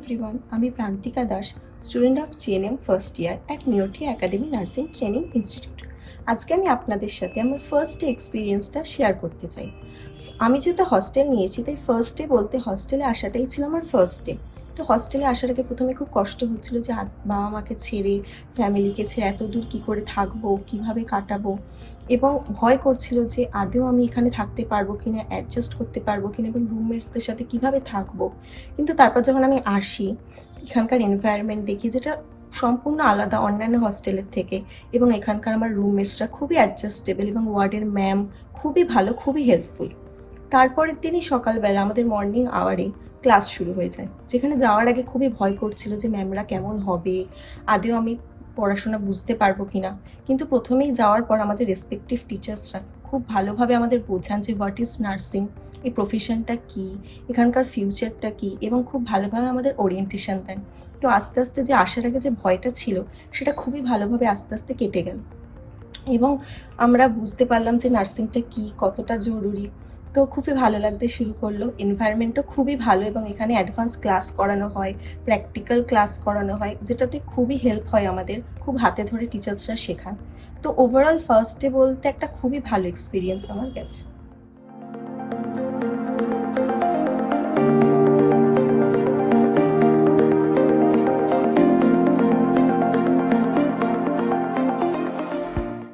everyone, আমি Prantika Das, student of GNM first year at Neotia academy nursing training institute. আজকে আমি আপনাদের সাথে আমার ফার্স্ট ডে এক্সপিরিয়েন্সটা শেয়ার করতে চাই। আমি যেহেতু হস্টেল নিয়েছি তাই ফার্স্ট ডে বলতে হস্টেলে আসাটাই ছিল আমার ফার্স্ট ডে। তো হস্টেলে আসার আগে প্রথমে খুব কষ্ট হচ্ছিল যে বাবা মাকে ছেড়ে, ফ্যামিলিকে ছেড়ে এত দূর কী করে থাকবো, কীভাবে কাটাবো, এবং ভয় করছিল যে আদৌ আমি এখানে থাকতে পারবো কিনা, অ্যাডজাস্ট করতে পারবো কিনা এবং রুমমেটসদের সাথে কীভাবে থাকবো। কিন্তু তারপর যখন আমি আসি, এখানকার এনভায়রনমেন্ট দেখি যেটা সম্পূর্ণ আলাদা অন্যান্য হস্টেলের থেকে, এবং এখানকার আমার রুমমেটসরা খুবই অ্যাডজাস্টেবল এবং ওয়ার্ডের ম্যাম খুবই ভালো, খুবই হেল্পফুল। তারপরের দিনই সকালবেলা আমাদের মর্নিং আওয়ারে ক্লাস শুরু হয়ে যায়, যেখানে যাওয়ার আগে খুবই ভয় করছিল যে ম্যামরা কেমন হবে, আদৌ আমি পড়াশোনা বুঝতে পারবো কিনা। কিন্তু প্রথমেই যাওয়ার পর আমাদের রেসপেক্টিভ টিচার্সরা খুব ভালোভাবে আমাদের বোঝান যে হোয়াট ইজ নার্সিং, এই প্রফেশনটা কী, এখানকার ফিউচারটা কী, এবং খুব ভালোভাবে আমাদের ওরিয়েন্টেশন দেন। তো আস্তে আস্তে যে আসার আগে যে ভয়টা ছিল সেটা খুবই ভালোভাবে আস্তে আস্তে কেটে গেল, এবং আমরা বুঝতে পারলাম যে নার্সিংটা কী, কতটা জরুরি। তো খুবই ভালো লাগতে শুরু করলো। এনভায়রনমেন্টও খুবই ভালো এবং এখানে অ্যাডভান্স ক্লাস করানো হয়, প্র্যাকটিক্যাল ক্লাস করানো হয়, যেটাতে খুবই হেল্প হয় আমাদের, খুব হাতে ধরে টিচার্সরা শেখান। তো ওভারঅল ফার্স্ট ডে বলতে একটা খুবই ভালো এক্সপিরিয়েন্স আমার কাছে।